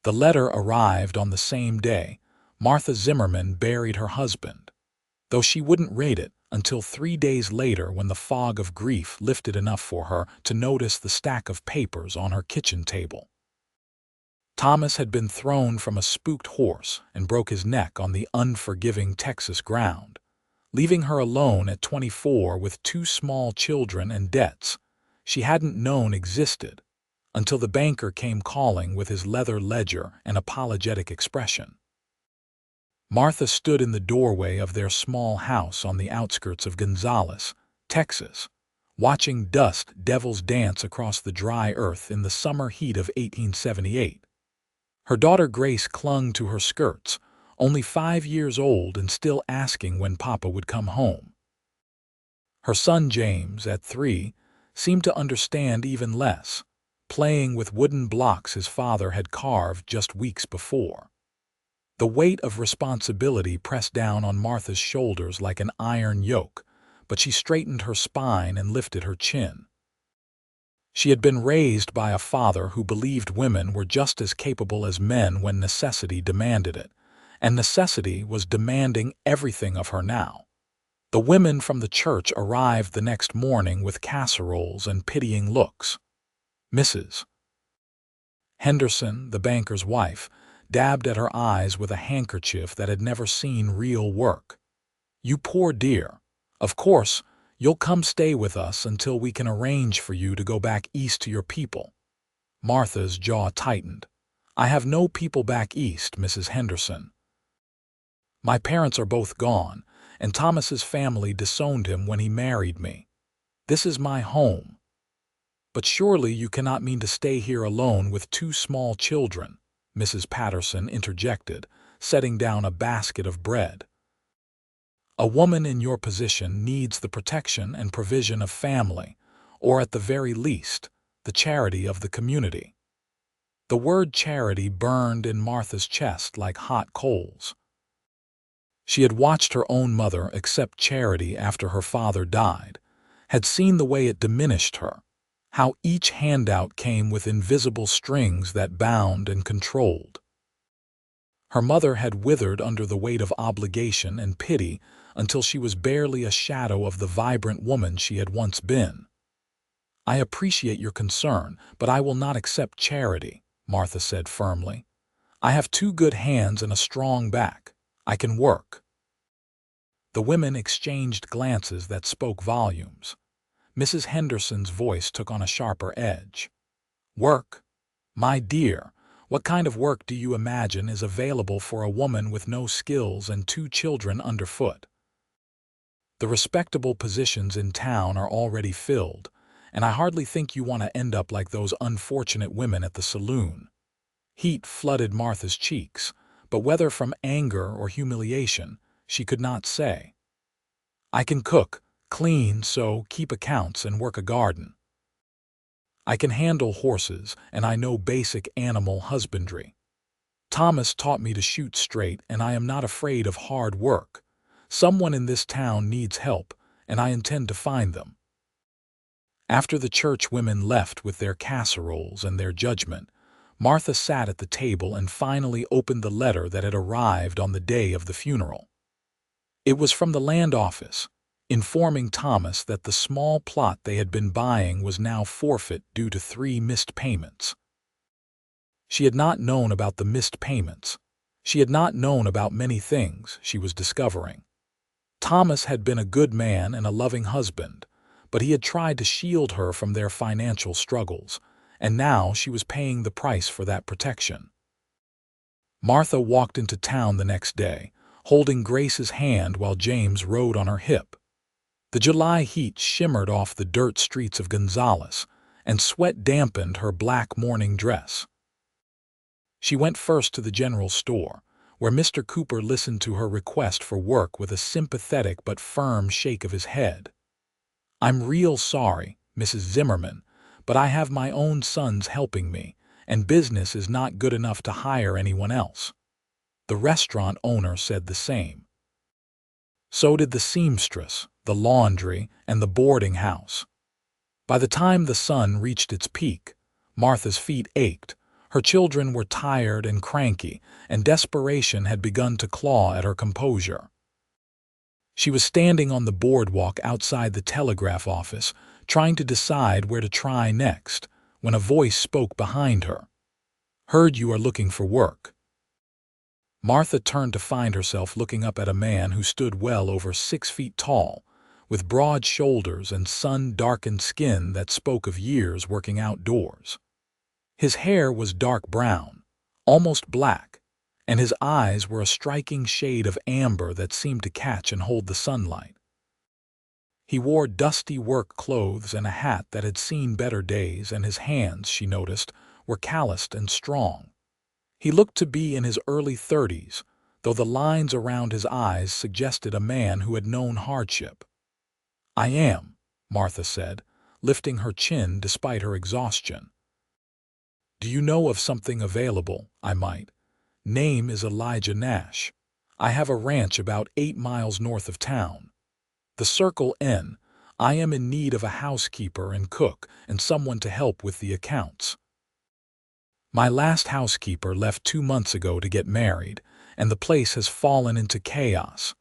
The letter arrived on the same day. Martha Zimmerman buried her husband, though she wouldn't read it until 3 days later when the fog of grief lifted enough for her to notice the stack of papers on her kitchen table. Thomas had been thrown from a spooked horse and broke his neck on the unforgiving Texas ground, leaving her alone at 24 with 2 small children and debts she hadn't known existed until the banker came calling with his leather ledger and apologetic expression. Martha stood in the doorway of their small house on the outskirts of Gonzales, Texas, watching dust devils dance across the dry earth in the summer heat of 1878. Her daughter Grace clung to her skirts, only 5 years old and still asking when Papa would come home. Her son James, at 3, seemed to understand even less, playing with wooden blocks his father had carved just weeks before. The weight of responsibility pressed down on Martha's shoulders like an iron yoke, but she straightened her spine and lifted her chin. She had been raised by a father who believed women were just as capable as men when necessity demanded it, and necessity was demanding everything of her now. The women from the church arrived the next morning with casseroles and pitying looks. Mrs. Henderson, the banker's wife, dabbed at her eyes with a handkerchief that had never seen real work. "You poor dear. Of course, you'll come stay with us until we can arrange for you to go back east to your people." Martha's jaw tightened. "I have no people back east, Mrs. Henderson. My parents are both gone, and Thomas's family disowned him when he married me. This is my home." "But surely you cannot mean to stay here alone with 2 small children," Mrs. Patterson interjected, setting down a basket of bread. "A woman in your position needs the protection and provision of family, or at the very least, the charity of the community." The word charity burned in Martha's chest like hot coals. She had watched her own mother accept charity after her father died, had seen the way it diminished her, how each handout came with invisible strings that bound and controlled. Her mother had withered under the weight of obligation and pity until she was barely a shadow of the vibrant woman she had once been. "I appreciate your concern, but I will not accept charity," Martha said firmly. "I have 2 good hands and a strong back. I can work." The women exchanged glances that spoke volumes. Mrs. Henderson's voice took on a sharper edge. "Work? My dear, what kind of work do you imagine is available for a woman with no skills and 2 children underfoot? The respectable positions in town are already filled, and I hardly think you want to end up like those unfortunate women at the saloon." Heat flooded Martha's cheeks, but whether from anger or humiliation, she could not say. "I can cook, clean, sew, keep accounts, and work a garden. I can handle horses, and I know basic animal husbandry. Thomas taught me to shoot straight, and I am not afraid of hard work. Someone in this town needs help, and I intend to find them." After the church women left with their casseroles and their judgment, Martha sat at the table and finally opened the letter that had arrived on the day of the funeral. It was from the land office, informing Thomas that the small plot they had been buying was now forfeit due to 3 missed payments. She had not known about the missed payments. She had not known about many things she was discovering. Thomas had been a good man and a loving husband, but he had tried to shield her from their financial struggles, and now she was paying the price for that protection. Martha walked into town the next day, holding Grace's hand while James rode on her hip. The July heat shimmered off the dirt streets of Gonzales, and sweat dampened her black morning dress. She went first to the general store, where Mr. Cooper listened to her request for work with a sympathetic but firm shake of his head. "I'm real sorry, Mrs. Zimmerman, but I have my own sons helping me, and business is not good enough to hire anyone else." The restaurant owner said the same. So did the seamstress, the laundry, and the boarding house. By the time the sun reached its peak, Martha's feet ached, Her children were tired and cranky, and desperation had begun to claw at her composure. She was standing on the boardwalk outside the telegraph office, trying to decide where to try next, when a voice spoke behind her. "Heard you are looking for work." Martha turned to find herself looking up at a man who stood well over 6 feet tall, with broad shoulders and sun-darkened skin that spoke of years working outdoors. His hair was dark brown, almost black, and his eyes were a striking shade of amber that seemed to catch and hold the sunlight. He wore dusty work clothes and a hat that had seen better days, and his hands, she noticed, were calloused and strong. He looked to be in his early 30s, though the lines around his eyes suggested a man who had known hardship. "I am," Martha said, lifting her chin despite her exhaustion. "Do you know of something available? I might. Name is Elijah Nash. I have a ranch about 8 miles north of town. The Circle Inn. I am in need of a housekeeper and cook and someone to help with the accounts. My last housekeeper left 2 months ago to get married, and the place has fallen into chaos.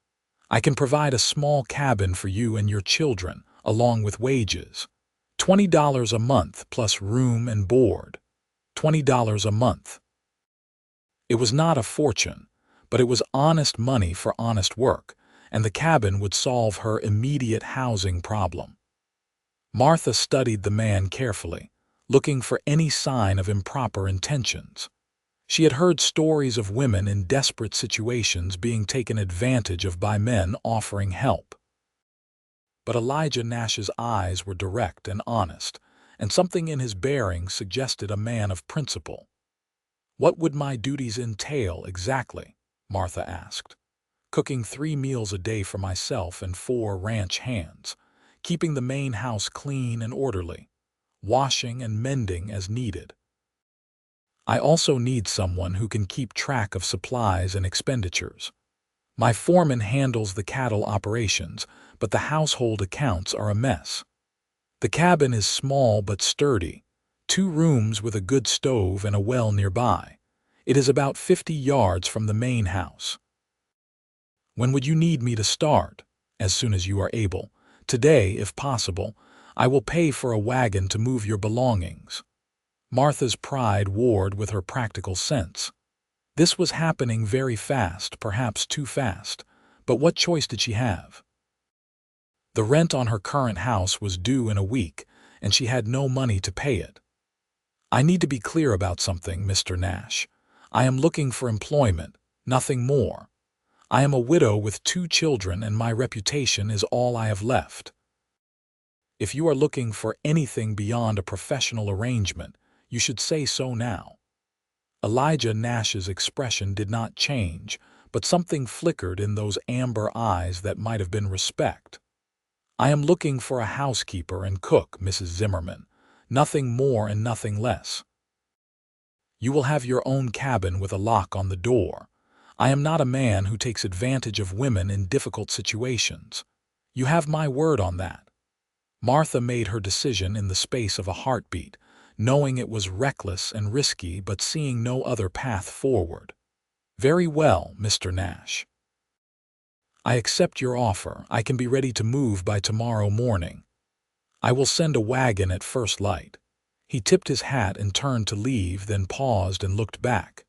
I can provide a small cabin for you and your children, along with wages. $20 a month plus room and board. $20 a month." It was not a fortune, but it was honest money for honest work, and the cabin would solve her immediate housing problem. Martha studied the man carefully, looking for any sign of improper intentions. She had heard stories of women in desperate situations being taken advantage of by men offering help. But Elijah Nash's eyes were direct and honest, and something in his bearing suggested a man of principle. "What would my duties entail exactly?" Martha asked. "Cooking 3 meals a day for myself and 4 ranch hands, keeping the main house clean and orderly, washing and mending as needed. I also need someone who can keep track of supplies and expenditures. My foreman handles the cattle operations, but the household accounts are a mess. The cabin is small but sturdy, 2 rooms with a good stove and a well nearby. It is about 50 yards from the main house. When would you need me to start?" "As soon as you are able. Today, if possible. I will pay for a wagon to move your belongings." Martha's pride warred with her practical sense. This was happening very fast, perhaps too fast, but what choice did she have? The rent on her current house was due in a week, and she had no money to pay it. "I need to be clear about something, Mr. Nash. I am looking for employment, nothing more. I am a widow with 2 children, and my reputation is all I have left. If you are looking for anything beyond a professional arrangement, you should say so now." Elijah Nash's expression did not change, but something flickered in those amber eyes that might have been respect. "I am looking for a housekeeper and cook, Mrs. Zimmerman. Nothing more and nothing less. You will have your own cabin with a lock on the door. I am not a man who takes advantage of women in difficult situations. You have my word on that." Martha made her decision in the space of a heartbeat, knowing it was reckless and risky but seeing no other path forward. "Very well, Mr. Nash. I accept your offer. I can be ready to move by tomorrow morning. I will send a wagon at first light." He tipped his hat and turned to leave, then paused and looked back.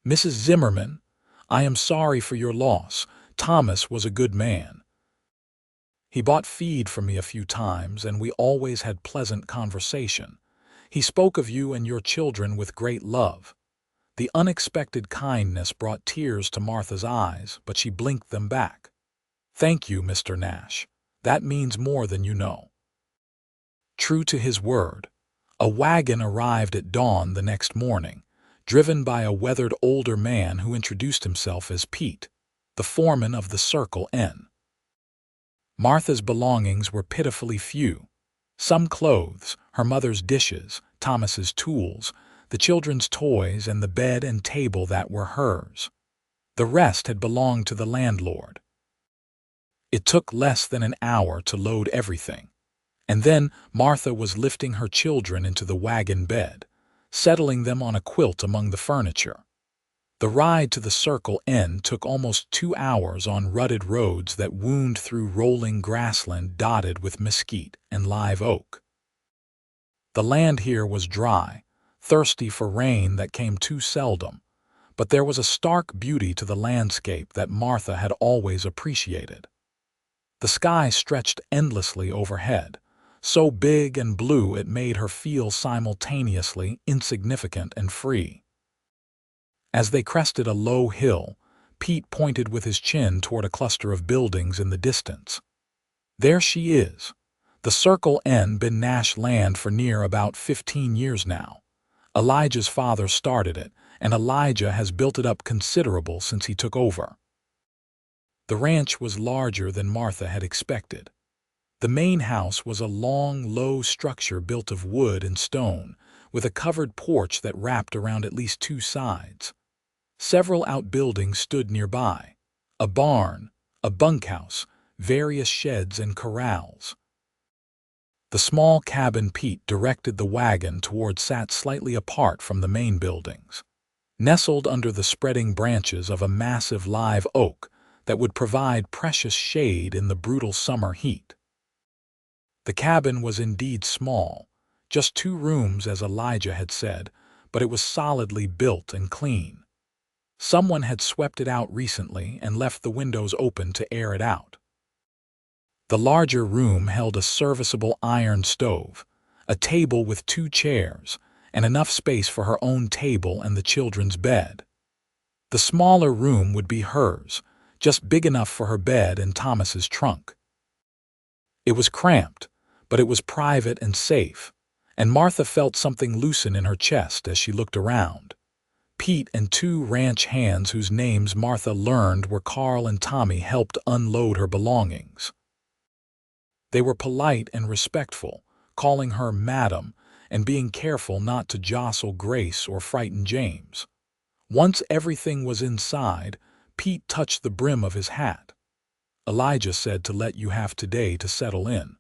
"Mrs. Zimmerman, I am sorry for your loss. Thomas was a good man. He bought feed for me a few times, and we always had pleasant conversation. He spoke of you and your children with great love." The unexpected kindness brought tears to Martha's eyes, but she blinked them back. "Thank you, Mr. Nash. That means more than you know." True to his word, a wagon arrived at dawn the next morning, driven by a weathered older man who introduced himself as Pete, the foreman of the Circle Inn. Martha's belongings were pitifully few. Some clothes, her mother's dishes, Thomas's tools, the children's toys, and the bed and table that were hers. The rest had belonged to the landlord. It took less than an hour to load everything, and then Martha was lifting her children into the wagon bed, settling them on a quilt among the furniture. The ride to the Circle N took almost 2 hours on rutted roads that wound through rolling grassland dotted with mesquite and live oak. The land here was dry, thirsty for rain that came too seldom, but there was a stark beauty to the landscape that Martha had always appreciated. The sky stretched endlessly overhead, so big and blue it made her feel simultaneously insignificant and free. As they crested a low hill, Pete pointed with his chin toward a cluster of buildings in the distance. There she is. The Circle N been Nash land for near about 15 years now. Elijah's father started it, and Elijah has built it up considerable since he took over. The ranch was larger than Martha had expected. The main house was a long, low structure built of wood and stone, with a covered porch that wrapped around at least 2 sides. Several outbuildings stood nearby: a barn, a bunkhouse, various sheds and corrals. The small cabin Pete directed the wagon toward sat slightly apart from the main buildings, nestled under the spreading branches of a massive live oak that would provide precious shade in the brutal summer heat. The cabin was indeed small, just 2 rooms as Elijah had said, but it was solidly built and clean. Someone had swept it out recently and left the windows open to air it out. The larger room held a serviceable iron stove, a table with 2 chairs, and enough space for her own table and the children's bed. The smaller room would be hers, just big enough for her bed and Thomas's trunk. It was cramped, but it was private and safe, and Martha felt something loosen in her chest as she looked around. Pete and 2 ranch hands whose names Martha learned were Carl and Tommy helped unload her belongings. They were polite and respectful, calling her Madam and being careful not to jostle Grace or frighten James. Once everything was inside, Pete touched the brim of his hat. Elijah said to let you have today to settle in.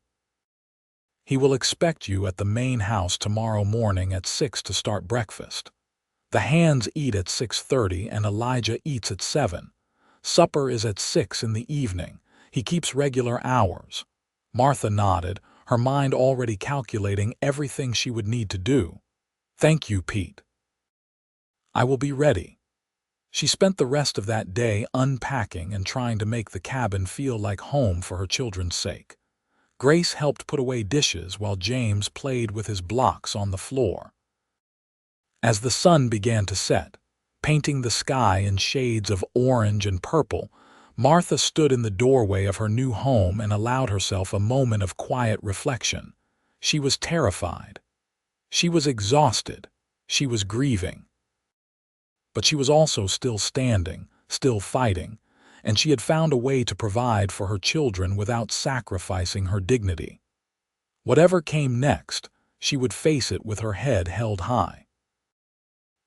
He will expect you at the main house tomorrow morning at 6 to start breakfast. The hands eat at 6:30 and Elijah eats at 7. Supper is at 6 in the evening. He keeps regular hours. Martha nodded, her mind already calculating everything she would need to do. Thank you, Pete. I will be ready. She spent the rest of that day unpacking and trying to make the cabin feel like home for her children's sake. Grace helped put away dishes while James played with his blocks on the floor. As the sun began to set, painting the sky in shades of orange and purple, Martha stood in the doorway of her new home and allowed herself a moment of quiet reflection. She was terrified. She was exhausted. She was grieving. But she was also still standing, still fighting, and she had found a way to provide for her children without sacrificing her dignity. Whatever came next, she would face it with her head held high.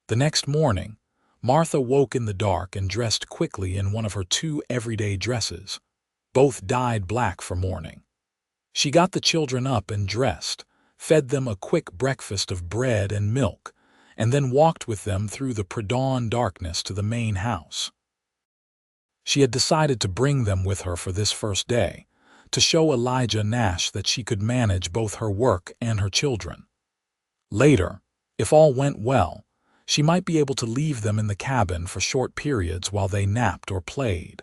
The next morning, Martha woke in the dark and dressed quickly in one of her 2 everyday dresses, both dyed black for mourning. She got the children up and dressed, fed them a quick breakfast of bread and milk, and then walked with them through the pre-dawn darkness to the main house. She had decided to bring them with her for this first day, to show Elijah Nash that she could manage both her work and her children. Later, if all went well, she might be able to leave them in the cabin for short periods while they napped or played.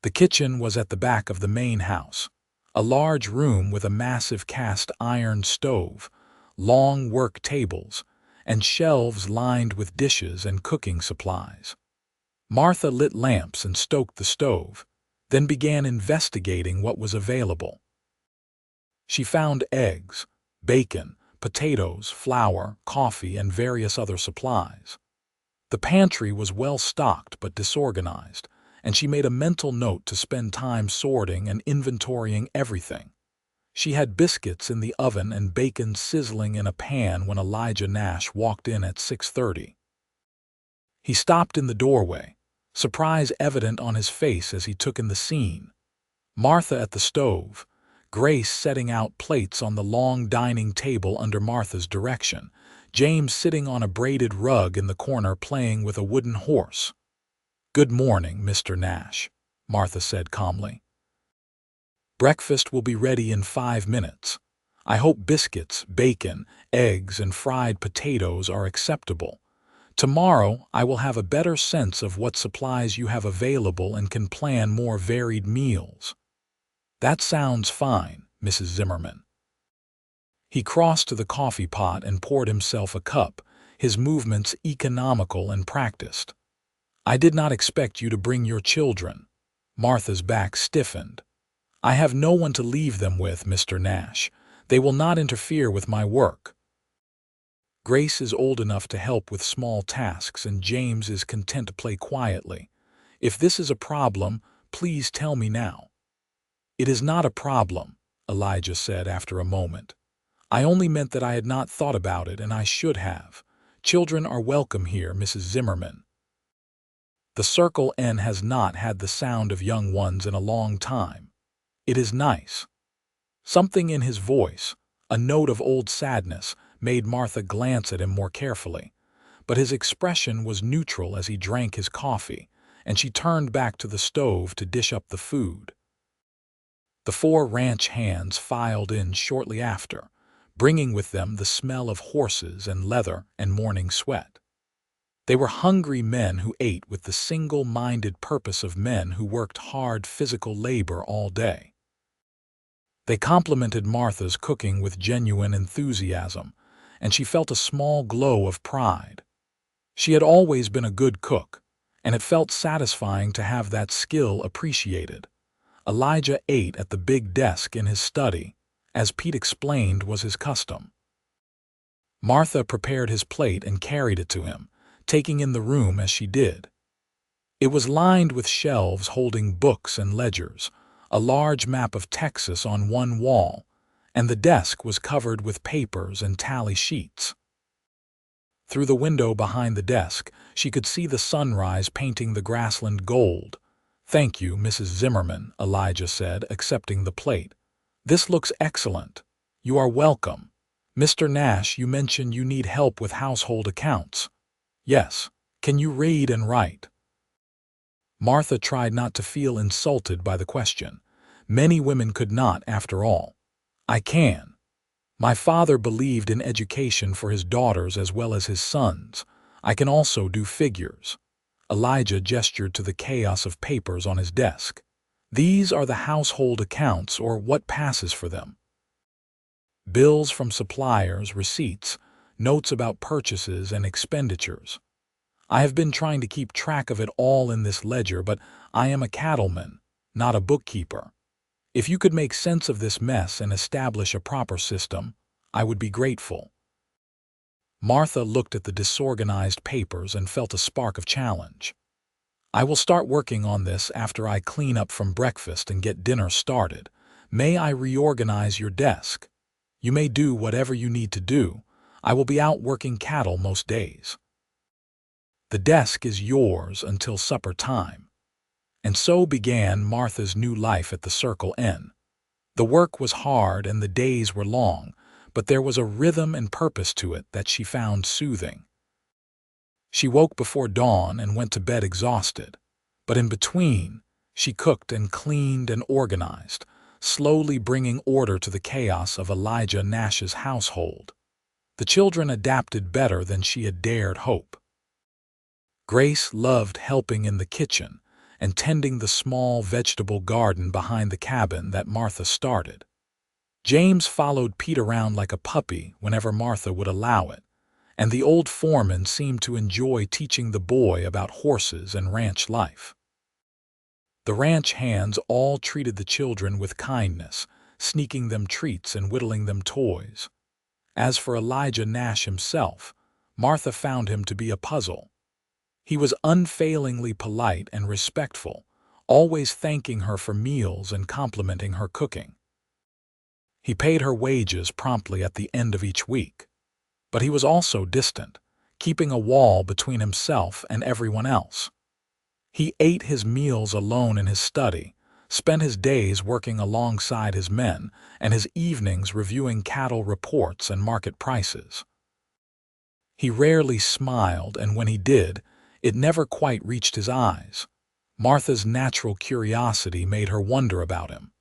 The kitchen was at the back of the main house, a large room with a massive cast iron stove, long work tables, and shelves lined with dishes and cooking supplies. Martha lit lamps and stoked the stove, then began investigating what was available. She found eggs, bacon, potatoes, flour, coffee, and various other supplies. The pantry was well stocked but disorganized, and she made a mental note to spend time sorting and inventorying everything. She had biscuits in the oven and bacon sizzling in a pan when Elijah Nash walked in at 6:30. He stopped in the doorway, surprise evident on his face as he took in the scene. Martha at the stove, Grace setting out plates on the long dining table under Martha's direction, James sitting on a braided rug in the corner playing with a wooden horse. "Good morning, Mr. Nash," Martha said calmly. "Breakfast will be ready in 5 minutes. I hope biscuits, bacon, eggs, and fried potatoes are acceptable. Tomorrow I will have a better sense of what supplies you have available and can plan more varied meals." "That sounds fine, Mrs. Zimmerman." He crossed to the coffee pot and poured himself a cup, his movements economical and practiced. "I did not expect you to bring your children." Martha's back stiffened. "I have no one to leave them with, Mr. Nash. They will not interfere with my work." Grace is old enough to help with small tasks, and James is content to play quietly. "If this is a problem, please tell me now." "It is not a problem," Elijah said after a moment. "I only meant that I had not thought about it, and I should have. Children are welcome here, Mrs. Zimmerman." The Circle N has not had the sound of young ones in a long time. It is nice. Something in his voice, a note of old sadness, made Martha glance at him more carefully. But his expression was neutral as he drank his coffee, and she turned back to the stove to dish up the food. The 4 ranch hands filed in shortly after, bringing with them the smell of horses and leather and morning sweat. They were hungry men who ate with the single-minded purpose of men who worked hard physical labor all day. They complimented Martha's cooking with genuine enthusiasm, and she felt a small glow of pride. She had always been a good cook, and it felt satisfying to have that skill appreciated. Elijah ate at the big desk in his study, as Pete explained was his custom. Martha prepared his plate and carried it to him, taking in the room as she did. It was lined with shelves holding books and ledgers, a large map of Texas on one wall, and the desk was covered with papers and tally sheets. Through the window behind the desk, she could see the sunrise painting the grassland gold. "Thank you, Mrs. Zimmerman," Elijah said, accepting the plate. "This looks excellent. You are welcome. Mr. Nash, you mentioned you need help with household accounts." "Yes. Can you read and write?" Martha tried not to feel insulted by the question. Many women could not, after all. "I can. My father believed in education for his daughters as well as his sons. I can also do figures." Elijah gestured to the chaos of papers on his desk. "These are the household accounts, or what passes for them. Bills from suppliers, receipts, notes about purchases and expenditures. I have been trying to keep track of it all in this ledger, but I am a cattleman, not a bookkeeper. If you could make sense of this mess and establish a proper system, I would be grateful." Martha looked at the disorganized papers and felt a spark of challenge. "I will start working on this after I clean up from breakfast and get dinner started. May I reorganize your desk? You may do whatever you need to do. I will be out working cattle most days. The desk is yours until supper time." And so began Martha's new life at the Circle N. The work was hard and the days were long, but there was a rhythm and purpose to it that she found soothing. She woke before dawn and went to bed exhausted, but in between, she cooked and cleaned and organized, slowly bringing order to the chaos of Elijah Nash's household. The children adapted better than she had dared hope. Grace loved helping in the kitchen and tending the small vegetable garden behind the cabin that Martha started. James followed Pete around like a puppy whenever Martha would allow it, and the old foreman seemed to enjoy teaching the boy about horses and ranch life. The ranch hands all treated the children with kindness, sneaking them treats and whittling them toys. As for Elijah Nash himself, Martha found him to be a puzzle. He was unfailingly polite and respectful, always thanking her for meals and complimenting her cooking. He paid her wages promptly at the end of each week. But he was also distant, keeping a wall between himself and everyone else. He ate his meals alone in his study, spent his days working alongside his men, and his evenings reviewing cattle reports and market prices. He rarely smiled, and when he did, it never quite reached his eyes. Martha's natural curiosity made her wonder about him.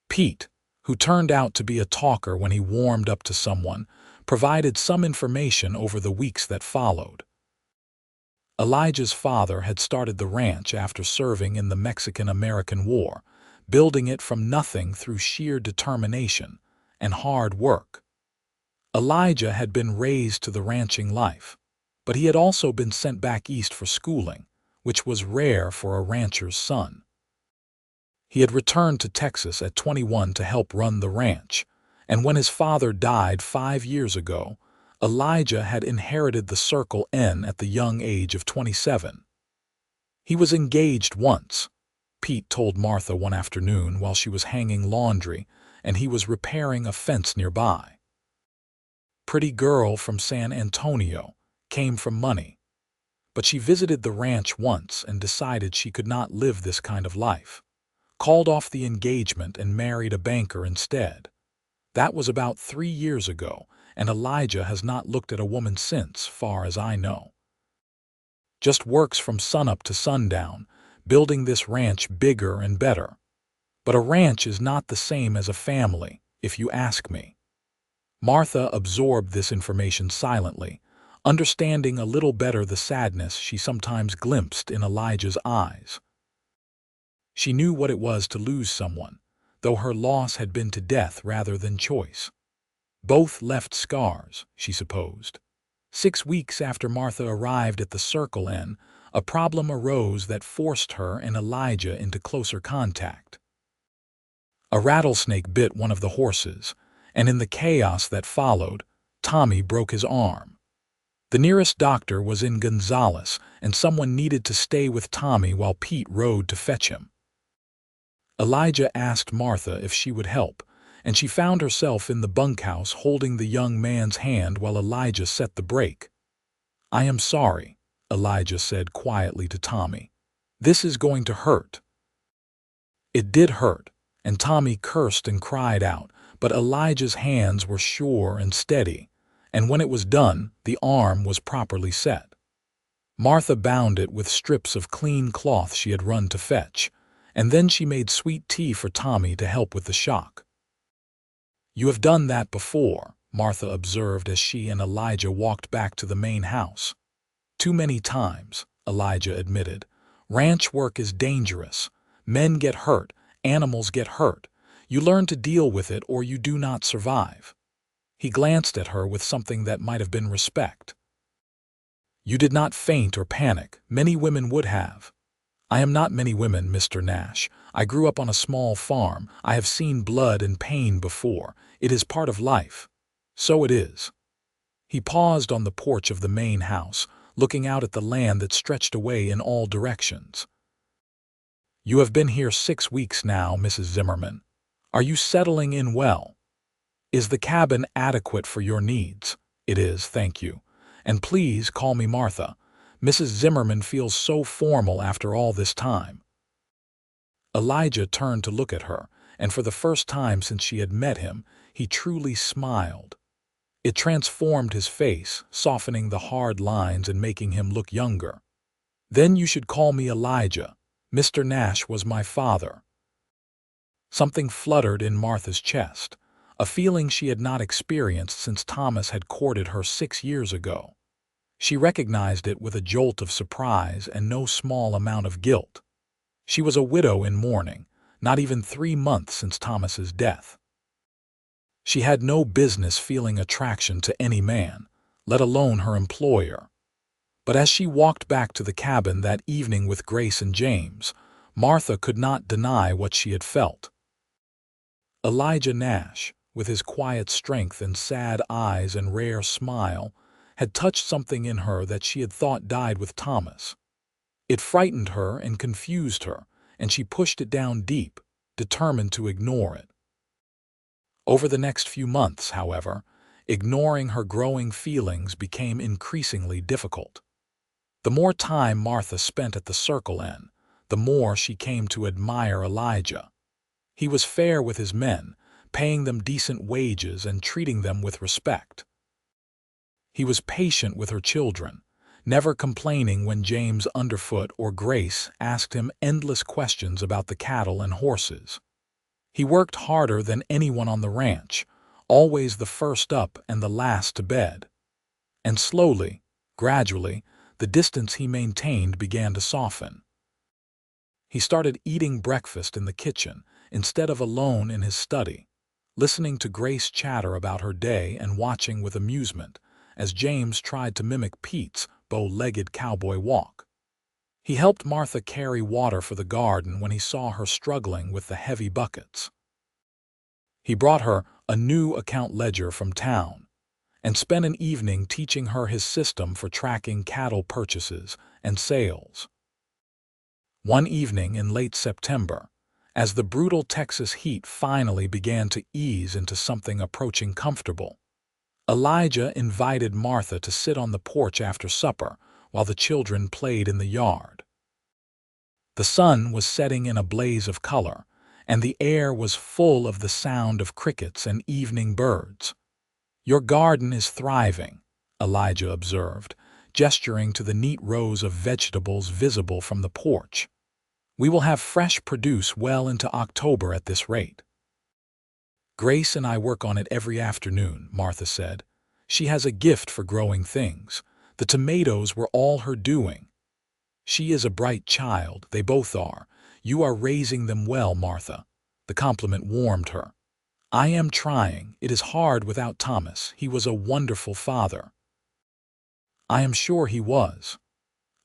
Pete, who turned out to be a talker when he warmed up to someone, provided some information over the weeks that followed. Elijah's father had started the ranch after serving in the Mexican-American War, building it from nothing through sheer determination and hard work. Elijah had been raised to the ranching life, but he had also been sent back east for schooling, which was rare for a rancher's son. He had returned to Texas at 21 to help run the ranch, and when his father died 5 years ago, Elijah had inherited the Circle N at the young age of 27. He was engaged once, Pete told Martha one afternoon while she was hanging laundry and he was repairing a fence nearby. Pretty girl from San Antonio, came from money. But she visited the ranch once and decided she could not live this kind of life. Called off the engagement and married a banker instead. That was about 3 years ago, and Elijah has not looked at a woman since, far as I know. Just works from sunup to sundown, building this ranch bigger and better. But a ranch is not the same as a family, if you ask me. Martha absorbed this information silently, understanding a little better the sadness she sometimes glimpsed in Elijah's eyes. She knew what it was to lose someone, though her loss had been to death rather than choice. Both left scars, she supposed. 6 weeks after Martha arrived at the Circle N, a problem arose that forced her and Elijah into closer contact. A rattlesnake bit one of the horses, and in the chaos that followed, Tommy broke his arm. The nearest doctor was in Gonzales, and someone needed to stay with Tommy while Pete rode to fetch him. Elijah asked Martha if she would help, and she found herself in the bunkhouse holding the young man's hand while Elijah set the brake. "I am sorry," Elijah said quietly to Tommy. "This is going to hurt." It did hurt, and Tommy cursed and cried out, but Elijah's hands were sure and steady, and when it was done, the arm was properly set. Martha bound it with strips of clean cloth she had run to fetch, and then she made sweet tea for Tommy to help with the shock. "You have done that before," Martha observed as she and Elijah walked back to the main house. "Too many times," Elijah admitted. "Ranch work is dangerous. Men get hurt, animals get hurt. You learn to deal with it or you do not survive." He glanced at her with something that might have been respect. "You did not faint or panic. Many women would have." "I am not many women, Mr. Nash. I grew up on a small farm. I have seen blood and pain before. It is part of life." "So it is." He paused on the porch of the main house, looking out at the land that stretched away in all directions. "You have been here 6 weeks now, Mrs. Zimmerman. Are you settling in well? Is the cabin adequate for your needs?" "It is, thank you. And please call me Martha. Mrs. Zimmerman feels so formal after all this time." Elijah turned to look at her, and for the first time since she had met him, he truly smiled. It transformed his face, softening the hard lines and making him look younger. "Then you should call me Elijah. Mr. Nash was my father." Something fluttered in Martha's chest, a feeling she had not experienced since Thomas had courted her 6 years ago. She recognized it with a jolt of surprise and no small amount of guilt. She was a widow in mourning, not even 3 months since Thomas's death. She had no business feeling attraction to any man, let alone her employer. But as she walked back to the cabin that evening with Grace and James, Martha could not deny what she had felt. Elijah Nash, with his quiet strength and sad eyes and rare smile, had touched something in her that she had thought died with Thomas. It frightened her and confused her, and she pushed it down deep, determined to ignore it. Over the next few months, however, ignoring her growing feelings became increasingly difficult. The more time Martha spent at the Circle N, the more she came to admire Elijah. He was fair with his men, paying them decent wages and treating them with respect. He was patient with her children, never complaining when James Underfoot or Grace asked him endless questions about the cattle and horses. He worked harder than anyone on the ranch, always the first up and the last to bed. And slowly, gradually, the distance he maintained began to soften. He started eating breakfast in the kitchen instead of alone in his study, listening to Grace chatter about her day and watching with amusement as James tried to mimic Pete's bow-legged cowboy walk. He helped Martha carry water for the garden when he saw her struggling with the heavy buckets. He brought her a new account ledger from town and spent an evening teaching her his system for tracking cattle purchases and sales. One evening in late September, as the brutal Texas heat finally began to ease into something approaching comfortable, Elijah invited Martha to sit on the porch after supper while the children played in the yard. The sun was setting in a blaze of color, and the air was full of the sound of crickets and evening birds. "Your garden is thriving," Elijah observed, gesturing to the neat rows of vegetables visible from the porch. "We will have fresh produce well into October at this rate." "Grace and I work on it every afternoon," Martha said. "She has a gift for growing things. The tomatoes were all her doing." "She is a bright child, they both are. You are raising them well, Martha." The compliment warmed her. "I am trying. It is hard without Thomas. He was a wonderful father." "I am sure he was."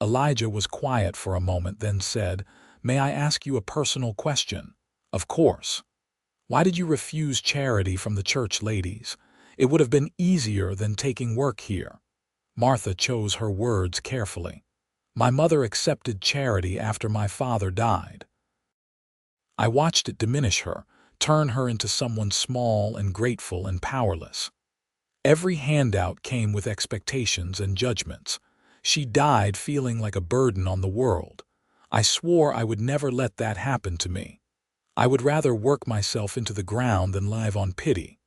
Elijah was quiet for a moment, then said, "May I ask you a personal question?" "Of course." "Why did you refuse charity from the church ladies? It would have been easier than taking work here." Martha chose her words carefully. "My mother accepted charity after my father died. I watched it diminish her, turn her into someone small and grateful and powerless. Every handout came with expectations and judgments. She died feeling like a burden on the world. I swore I would never let that happen to me. I would rather work myself into the ground than live on pity."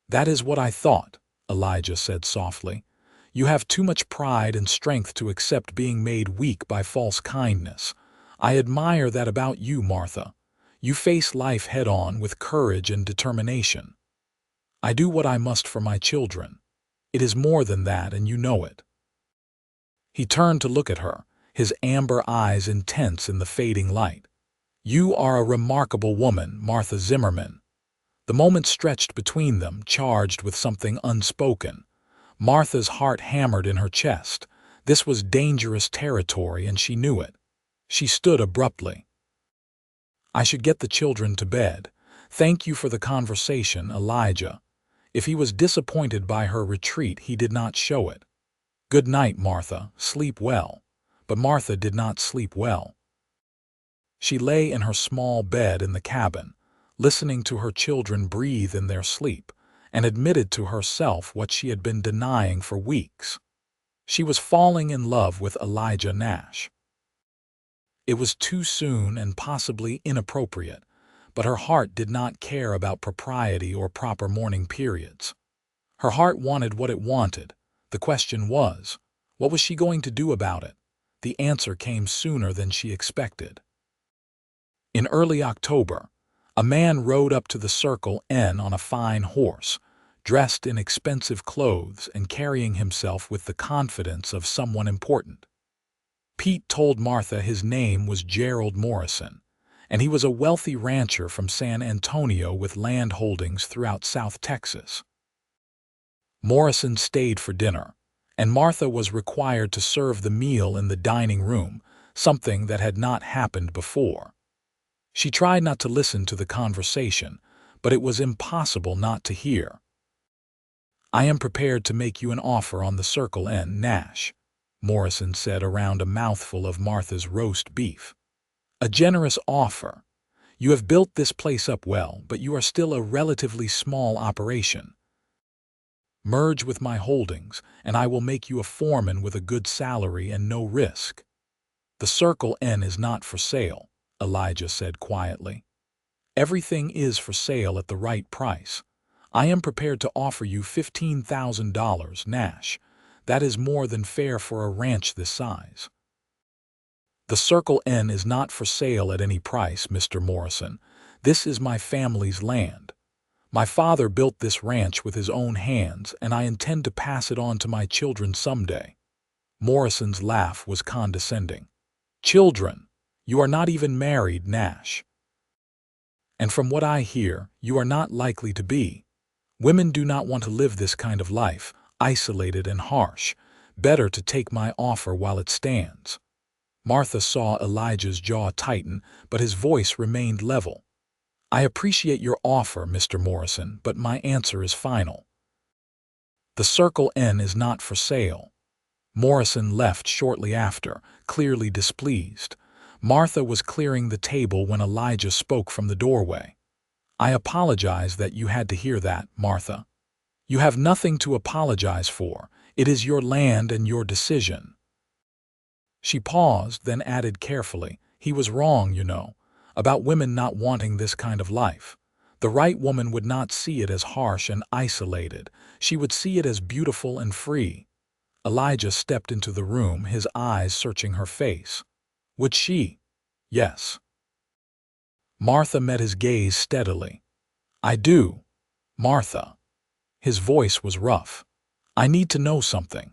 "That is what I thought," Elijah said softly. "You have too much pride and strength to accept being made weak by false kindness. I admire that about you, Martha. You face life head-on with courage and determination." "I do what I must for my children. It is more than that, and you know it." He turned to look at her, his amber eyes intense in the fading light. "You are a remarkable woman, Martha Zimmerman." The moment stretched between them, charged with something unspoken. Martha's heart hammered in her chest. This was dangerous territory, and she knew it. She stood abruptly. "I should get the children to bed. Thank you for the conversation, Elijah." If he was disappointed by her retreat, he did not show it. "Good night, Martha. Sleep well." But Martha did not sleep well. She lay in her small bed in the cabin, listening to her children breathe in their sleep, and admitted to herself what she had been denying for weeks. She was falling in love with Elijah Nash. It was too soon and possibly inappropriate, but her heart did not care about propriety or proper mourning periods. Her heart wanted what it wanted. The question was, what was she going to do about it? The answer came sooner than she expected. In early October, a man rode up to the Circle N on a fine horse, dressed in expensive clothes and carrying himself with the confidence of someone important. Pete told Martha his name was Gerald Morrison, and he was a wealthy rancher from San Antonio with land holdings throughout South Texas. Morrison stayed for dinner, and Martha was required to serve the meal in the dining room, something that had not happened before. She tried not to listen to the conversation, but it was impossible not to hear. "I am prepared to make you an offer on the Circle N, Nash," Morrison said around a mouthful of Martha's roast beef. "A generous offer. You have built this place up well, but you are still a relatively small operation. Merge with my holdings, and I will make you a foreman with a good salary and no risk." "The Circle N is not for sale," Elijah said quietly. "Everything is for sale at the right price. I am prepared to offer you $15,000, Nash. That is more than fair for a ranch this size. The Circle N is not for sale at any price, Mr. Morrison. This is my family's land. My father built this ranch with his own hands, and I intend to pass it on to my children someday. Morrison's laugh was condescending. Children? You are not even married, Nash. And from what I hear, you are not likely to be. Women do not want to live this kind of life, isolated and harsh. Better to take my offer while it stands. Martha saw Elijah's jaw tighten, but his voice remained level. I appreciate your offer, Mr. Morrison, but my answer is final. The Circle N is not for sale. Morrison left shortly after, clearly displeased. Martha was clearing the table when Elijah spoke from the doorway. I apologize that you had to hear that, Martha. You have nothing to apologize for. It is your land and your decision. She paused, then added carefully, he was wrong, you know, about women not wanting this kind of life. The right woman would not see it as harsh and isolated. She would see it as beautiful and free. Elijah stepped into the room, his eyes searching her face. Would she? Yes. Martha met his gaze steadily. I do, Martha. His voice was rough. I need to know something.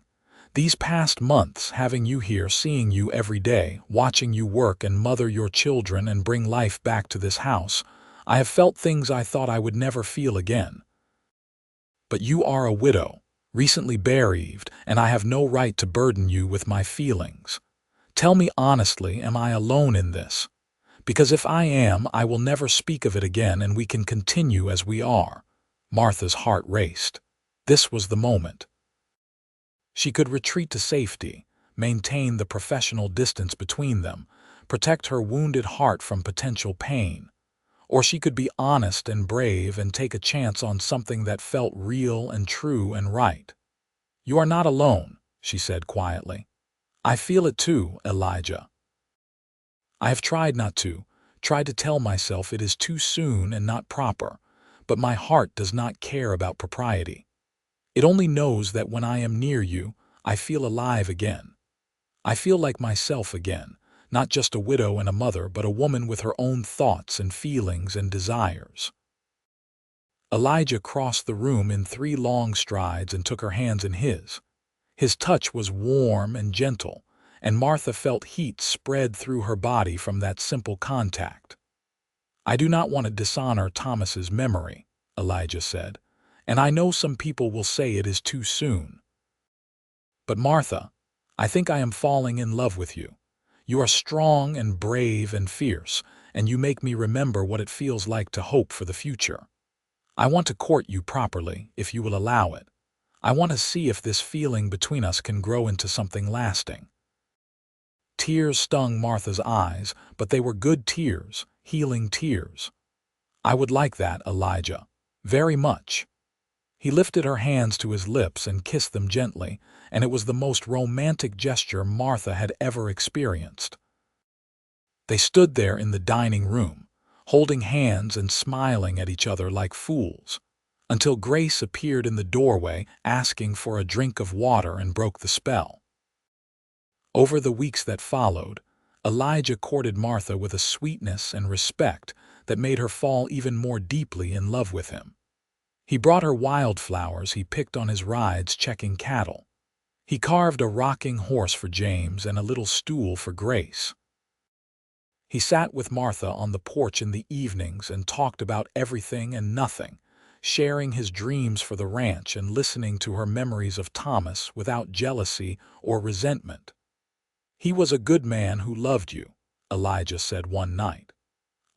These past months, having you here, seeing you every day, watching you work and mother your children and bring life back to this house, I have felt things I thought I would never feel again. But you are a widow, recently bereaved, and I have no right to burden you with my feelings. Tell me honestly, am I alone in this? Because if I am, I will never speak of it again and we can continue as we are. Martha's heart raced. This was the moment. She could retreat to safety, maintain the professional distance between them, protect her wounded heart from potential pain. Or she could be honest and brave and take a chance on something that felt real and true and right. You are not alone, she said quietly. I feel it too, Elijah. I have tried not to, tried to tell myself it is too soon and not proper, but my heart does not care about propriety. It only knows that when I am near you, I feel alive again. I feel like myself again, not just a widow and a mother, but a woman with her own thoughts and feelings and desires. Elijah crossed the room in 3 long strides and took her hands in his. His touch was warm and gentle, and Martha felt heat spread through her body from that simple contact. I do not want to dishonor Thomas's memory, Elijah said, and I know some people will say it is too soon. But Martha, I think I am falling in love with you. You are strong and brave and fierce, and you make me remember what it feels like to hope for the future. I want to court you properly, if you will allow it. I want to see if this feeling between us can grow into something lasting. Tears stung Martha's eyes, but they were good tears, healing tears. I would like that, Elijah. Very much. He lifted her hands to his lips and kissed them gently, and it was the most romantic gesture Martha had ever experienced. They stood there in the dining room, holding hands and smiling at each other like fools, until Grace appeared in the doorway asking for a drink of water and broke the spell. Over the weeks that followed, Elijah courted Martha with a sweetness and respect that made her fall even more deeply in love with him. He brought her wildflowers he picked on his rides checking cattle. He carved a rocking horse for James and a little stool for Grace. He sat with Martha on the porch in the evenings and talked about everything and nothing, sharing his dreams for the ranch and listening to her memories of Thomas without jealousy or resentment. He was a good man who loved you, Elijah said one night.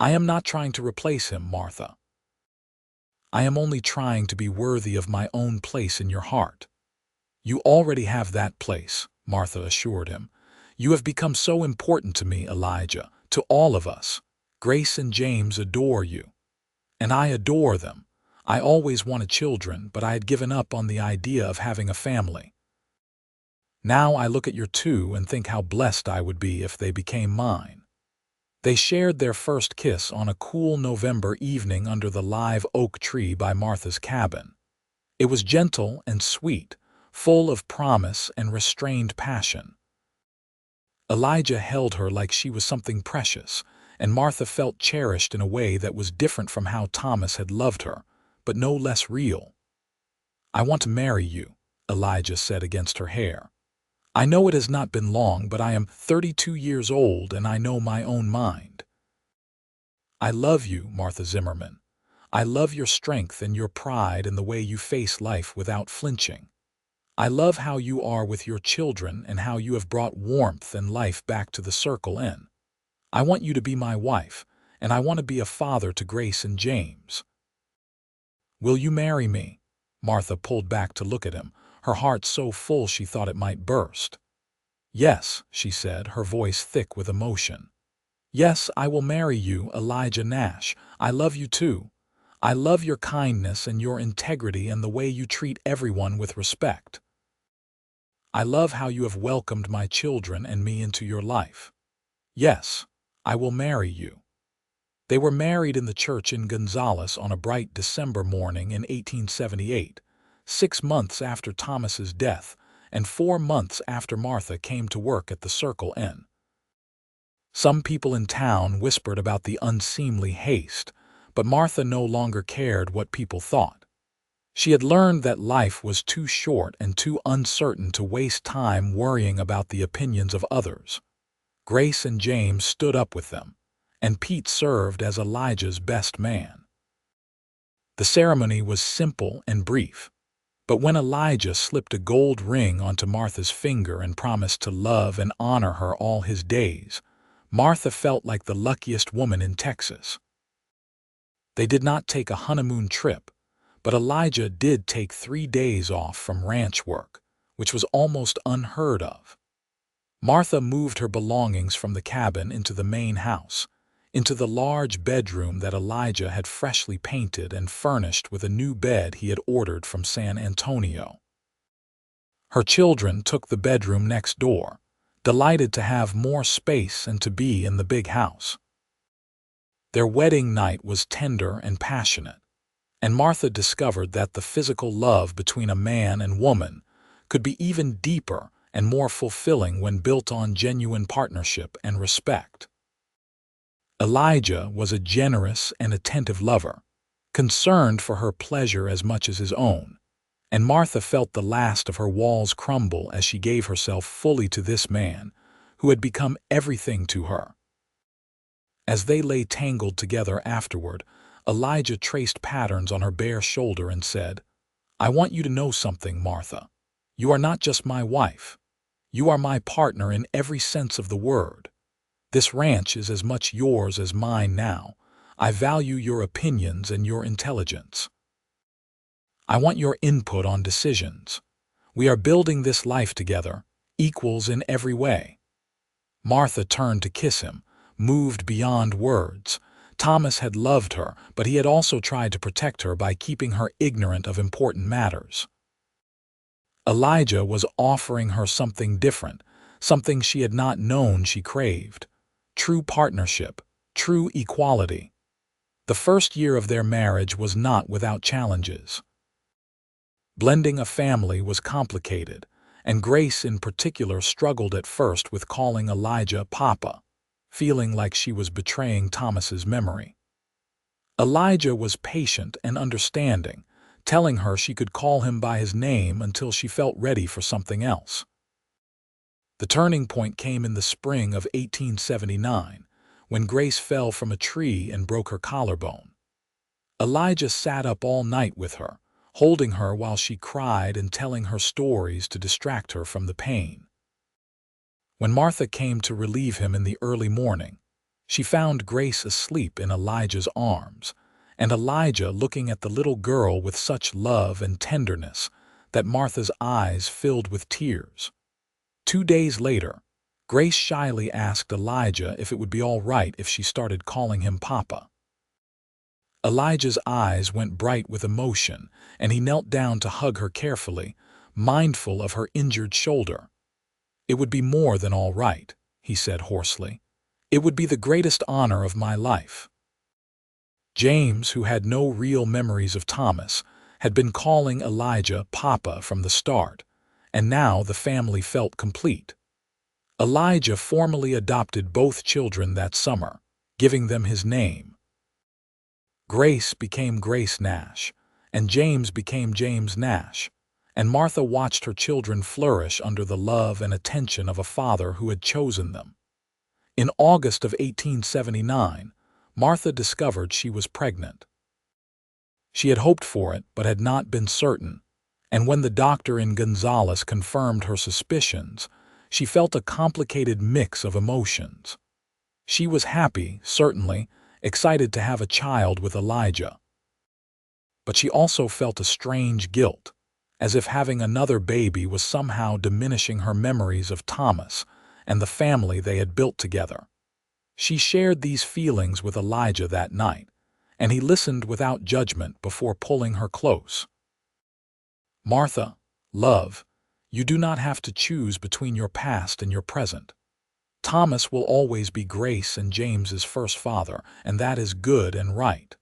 I am not trying to replace him, Martha. I am only trying to be worthy of my own place in your heart. You already have that place, Martha assured him. You have become so important to me, Elijah, to all of us. Grace and James adore you. And I adore them. I always wanted children, but I had given up on the idea of having a family. Now I look at your 2 and think how blessed I would be if they became mine. They shared their first kiss on a cool November evening under the live oak tree by Martha's cabin. It was gentle and sweet, full of promise and restrained passion. Elijah held her like she was something precious, and Martha felt cherished in a way that was different from how Thomas had loved her, but no less real. "I want to marry you," Elijah said against her hair. "I know it has not been long, but I am 32 years old and I know my own mind." "I love you, Martha Zimmerman. I love your strength and your pride and the way you face life without flinching. I love how you are with your children and how you have brought warmth and life back to the Circle Inn. I want you to be my wife, and I want to be a father to Grace and James." "Will you marry me?" Martha pulled back to look at him, her heart so full she thought it might burst. "Yes," she said, her voice thick with emotion. "Yes, I will marry you, Elijah Nash. I love you too. I love your kindness and your integrity and the way you treat everyone with respect. I love how you have welcomed my children and me into your life. Yes, I will marry you." They were married in the church in Gonzales on a bright December morning in 1878, 6 months after Thomas's death and 4 months after Martha came to work at the Circle Inn. Some people in town whispered about the unseemly haste, but Martha no longer cared what people thought. She had learned that life was too short and too uncertain to waste time worrying about the opinions of others. Grace and James stood up with them, and Pete served as Elijah's best man. The ceremony was simple and brief, but when Elijah slipped a gold ring onto Martha's finger and promised to love and honor her all his days, Martha felt like the luckiest woman in Texas. They did not take a honeymoon trip, but Elijah did take 3 days off from ranch work, which was almost unheard of. Martha moved her belongings from the cabin into the main house, into the large bedroom that Elijah had freshly painted and furnished with a new bed he had ordered from San Antonio. Her children took the bedroom next door, delighted to have more space and to be in the big house. Their wedding night was tender and passionate, and Martha discovered that the physical love between a man and woman could be even deeper and more fulfilling when built on genuine partnership and respect. Elijah was a generous and attentive lover, concerned for her pleasure as much as his own, and Martha felt the last of her walls crumble as she gave herself fully to this man who had become everything to her. As they lay tangled together afterward, Elijah traced patterns on her bare shoulder and said, "I want you to know something, Martha. You are not just my wife. You are my partner in every sense of the word. This ranch is as much yours as mine now. I value your opinions and your intelligence. I want your input on decisions. We are building this life together, equals in every way." Martha turned to kiss him, moved beyond words. Thomas had loved her, but he had also tried to protect her by keeping her ignorant of important matters. Elijah was offering her something different, something she had not known she craved. True partnership, true equality. The first year of their marriage was not without challenges. Blending a family was complicated, and Grace in particular struggled at first with calling Elijah Papa, feeling like she was betraying Thomas's memory. Elijah was patient and understanding, telling her she could call him by his name until she felt ready for something else. The turning point came in the spring of 1879, when Grace fell from a tree and broke her collarbone. Elijah sat up all night with her, holding her while she cried and telling her stories to distract her from the pain. When Martha came to relieve him in the early morning, she found Grace asleep in Elijah's arms, and Elijah looking at the little girl with such love and tenderness that Martha's eyes filled with tears. 2 days later, Grace shyly asked Elijah if it would be all right if she started calling him Papa. Elijah's eyes went bright with emotion, and he knelt down to hug her carefully, mindful of her injured shoulder. "It would be more than all right," he said hoarsely. It would be the greatest honor of my life. James, who had no real memories of Thomas, had been calling Elijah Papa from the start, and now the family felt complete. Elijah formally adopted both children that summer, giving them his name. Grace became Grace Nash, and James became James Nash, and Martha watched her children flourish under the love and attention of a father who had chosen them. In August of 1879, Martha discovered she was pregnant. She had hoped for it, but had not been certain, and when the doctor in Gonzales confirmed her suspicions, she felt a complicated mix of emotions. She was happy, certainly, excited to have a child with Elijah. But she also felt a strange guilt, as if having another baby was somehow diminishing her memories of Thomas and the family they had built together. She shared these feelings with Elijah that night, and he listened without judgment before pulling her close. "Martha, love, you do not have to choose between your past and your present. Thomas will always be Grace and James's first father, and that is good and right.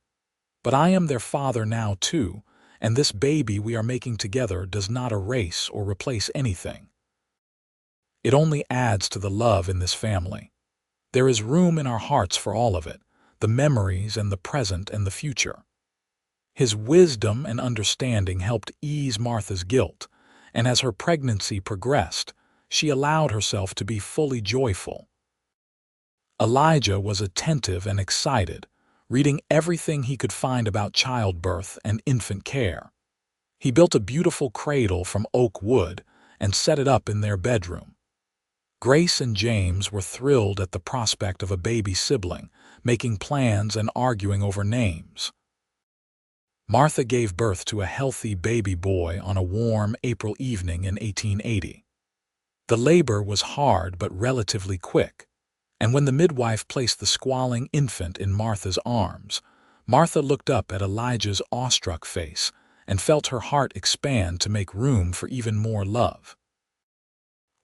But I am their father now too, and this baby we are making together does not erase or replace anything. It only adds to the love in this family. There is room in our hearts for all of it, the memories and the present and the future." His wisdom and understanding helped ease Martha's guilt, and as her pregnancy progressed, she allowed herself to be fully joyful. Elijah was attentive and excited, reading everything he could find about childbirth and infant care. He built a beautiful cradle from oak wood and set it up in their bedroom. Grace and James were thrilled at the prospect of a baby sibling, making plans and arguing over names. Martha gave birth to a healthy baby boy on a warm April evening in 1880. The labor was hard but relatively quick, and when the midwife placed the squalling infant in Martha's arms, Martha looked up at Elijah's awestruck face and felt her heart expand to make room for even more love.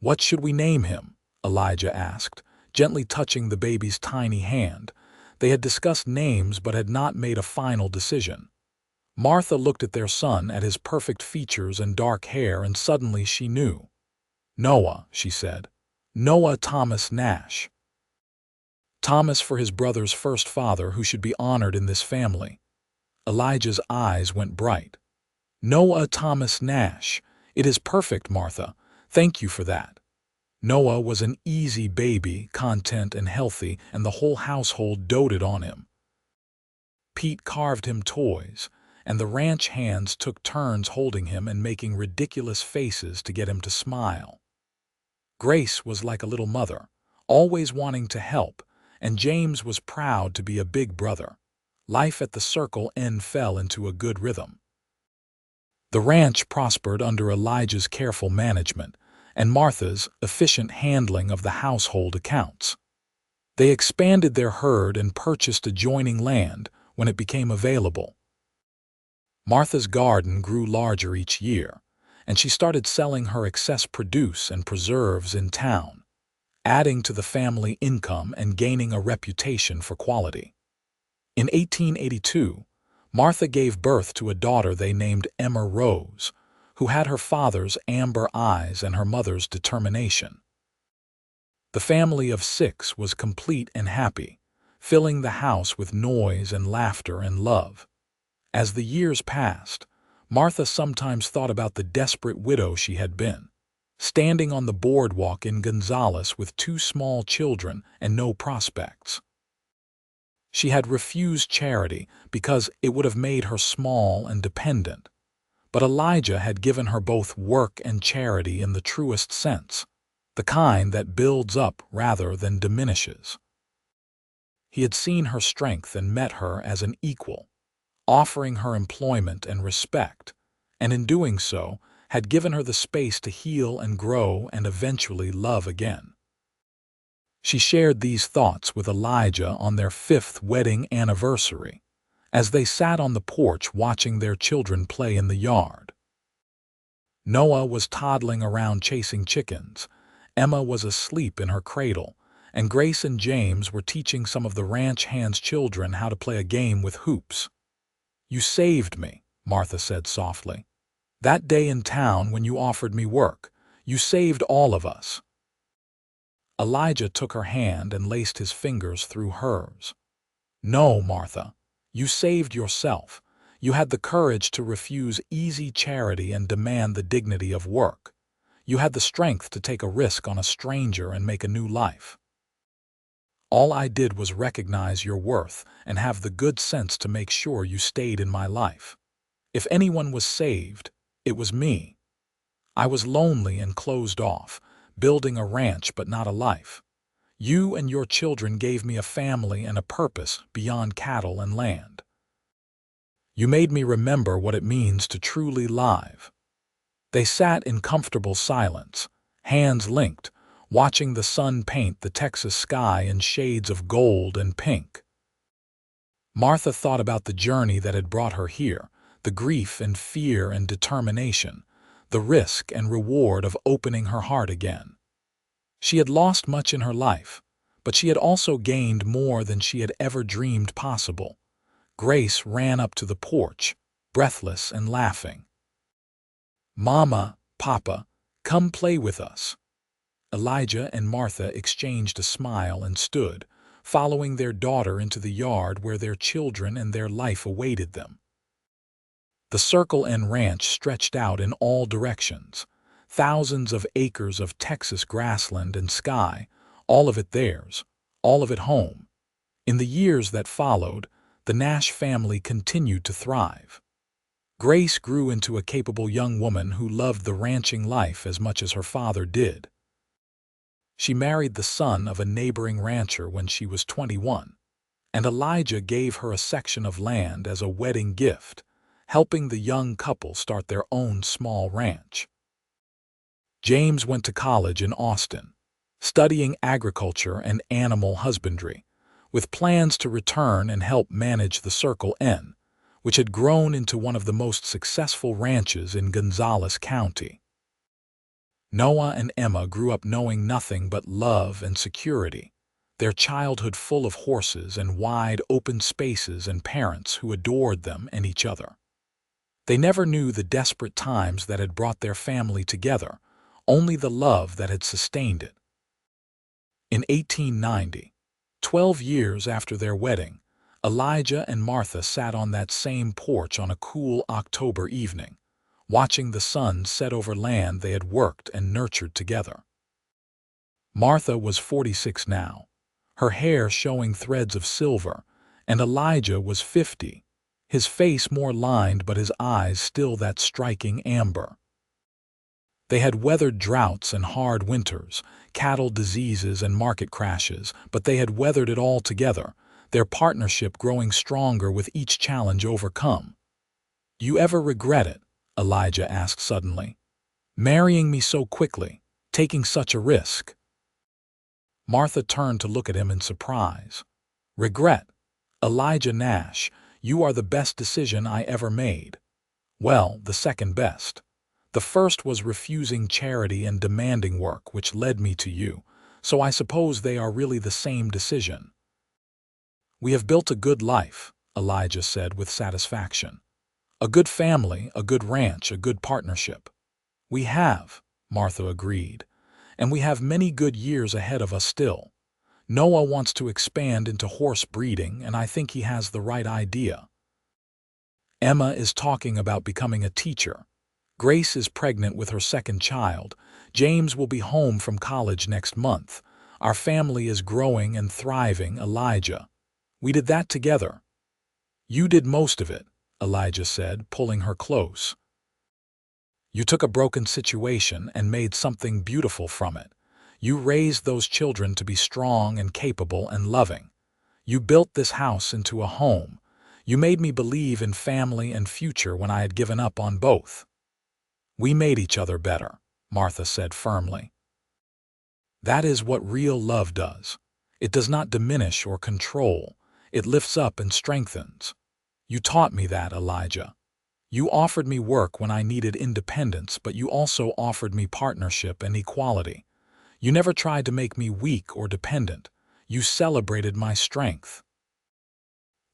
"What should we name him?" Elijah asked, gently touching the baby's tiny hand. They had discussed names but had not made a final decision. Martha looked at their son, at his perfect features and dark hair, and suddenly she knew. "Noah," she said. "Noah Thomas Nash. Thomas for his brother's first father, who should be honored in this family." Elijah's eyes went bright. "Noah Thomas Nash. It is perfect, Martha. Thank you for that." Noah was an easy baby, content and healthy, and the whole household doted on him. Pete carved him toys, and the ranch hands took turns holding him and making ridiculous faces to get him to smile. Grace was like a little mother, always wanting to help, and James was proud to be a big brother. Life at the Circle N fell into a good rhythm. The ranch prospered under Elijah's careful management and Martha's efficient handling of the household accounts. They expanded their herd and purchased adjoining land when it became available. Martha's garden grew larger each year, and she started selling her excess produce and preserves in town, adding to the family income and gaining a reputation for quality. In 1882, Martha gave birth to a daughter they named Emma Rose, who had her father's amber eyes and her mother's determination. The family of 6 was complete and happy, filling the house with noise and laughter and love. As the years passed, Martha sometimes thought about the desperate widow she had been, standing on the boardwalk in Gonzales with 2 small children and no prospects. She had refused charity because it would have made her small and dependent, but Elijah had given her both work and charity in the truest sense, the kind that builds up rather than diminishes. He had seen her strength and met her as an equal, offering her employment and respect, and in doing so, had given her the space to heal and grow and eventually love again. She shared these thoughts with Elijah on their 5th wedding anniversary, as they sat on the porch watching their children play in the yard. Noah was toddling around chasing chickens, Emma was asleep in her cradle, and Grace and James were teaching some of the ranch hands' children how to play a game with hoops. "You saved me," Martha said softly. "That day in town when you offered me work, you saved all of us." Elijah took her hand and laced his fingers through hers. "No, Martha, you saved yourself. You had the courage to refuse easy charity and demand the dignity of work. You had the strength to take a risk on a stranger and make a new life. All I did was recognize your worth and have the good sense to make sure you stayed in my life. If anyone was saved, it was me. I was lonely and closed off, building a ranch but not a life. You and your children gave me a family and a purpose beyond cattle and land. You made me remember what it means to truly live." They sat in comfortable silence, hands linked, watching the sun paint the Texas sky in shades of gold and pink. Martha thought about the journey that had brought her here, the grief and fear and determination, the risk and reward of opening her heart again. She had lost much in her life, but she had also gained more than she had ever dreamed possible. Grace ran up to the porch, breathless and laughing. "Mama, Papa, come play with us." Elijah and Martha exchanged a smile and stood, following their daughter into the yard where their children and their life awaited them. The Circle N Ranch stretched out in all directions, thousands of acres of Texas grassland and sky, all of it theirs, all of it home. In the years that followed, the Nash family continued to thrive. Grace grew into a capable young woman who loved the ranching life as much as her father did. She married the son of a neighboring rancher when she was 21, and Elijah gave her a section of land as a wedding gift, helping the young couple start their own small ranch. James went to college in Austin, studying agriculture and animal husbandry, with plans to return and help manage the Circle N, which had grown into one of the most successful ranches in Gonzales County. Noah and Emma grew up knowing nothing but love and security, their childhood full of horses and wide open spaces and parents who adored them and each other. They never knew the desperate times that had brought their family together, only the love that had sustained it. In 1890, 12 years after their wedding, Elijah and Martha sat on that same porch on a cool October evening, watching the sun set over land they had worked and nurtured together. Martha was 46 now, her hair showing threads of silver, and Elijah was 50, his face more lined but his eyes still that striking amber. They had weathered droughts and hard winters, cattle diseases and market crashes, but they had weathered it all together, their partnership growing stronger with each challenge overcome. "You ever regret it?" Elijah asked suddenly. "Marrying me so quickly, taking such a risk?" Martha turned to look at him in surprise. "Regret? Elijah Nash, you are the best decision I ever made." "Well, the second best. The first was refusing charity and demanding work, which led me to you, so I suppose they are really the same decision." "We have built a good life," Elijah said with satisfaction. "A good family, a good ranch, a good partnership." "We have," Martha agreed, "and we have many good years ahead of us still. Noah wants to expand into horse breeding, and I think he has the right idea. Emma is talking about becoming a teacher. Grace is pregnant with her second child. James will be home from college next month. Our family is growing and thriving, Elijah. We did that together." "You did most of it," Elijah said, pulling her close. "You took a broken situation and made something beautiful from it. You raised those children to be strong and capable and loving. You built this house into a home. You made me believe in family and future when I had given up on both." "We made each other better," Martha said firmly. "That is what real love does. It does not diminish or control. It lifts up and strengthens. You taught me that, Elijah. You offered me work when I needed independence, but you also offered me partnership and equality. You never tried to make me weak or dependent. You celebrated my strength."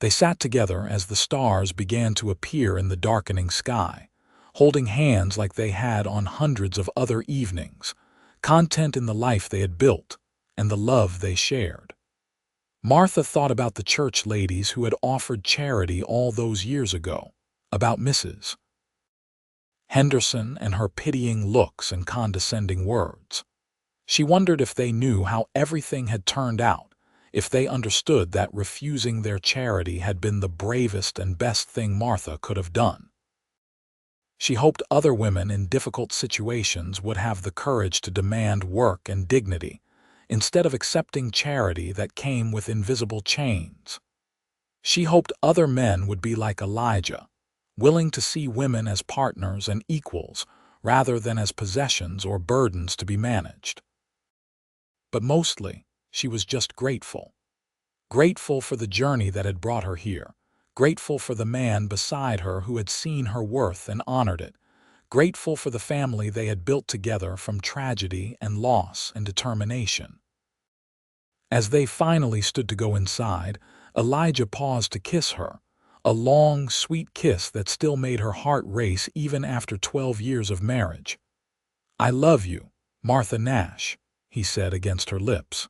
They sat together as the stars began to appear in the darkening sky, holding hands like they had on hundreds of other evenings, content in the life they had built and the love they shared. Martha thought about the church ladies who had offered charity all those years ago, about Mrs. Henderson and her pitying looks and condescending words. She wondered if they knew how everything had turned out, if they understood that refusing their charity had been the bravest and best thing Martha could have done. She hoped other women in difficult situations would have the courage to demand work and dignity, instead of accepting charity that came with invisible chains. She hoped other men would be like Elijah, willing to see women as partners and equals rather than as possessions or burdens to be managed. But mostly, she was just grateful. Grateful for the journey that had brought her here, grateful for the man beside her who had seen her worth and honored it, grateful for the family they had built together from tragedy and loss and determination. As they finally stood to go inside, Elijah paused to kiss her, a long, sweet kiss that still made her heart race even after 12 years of marriage. "I love you, Martha Nash," he said against her lips.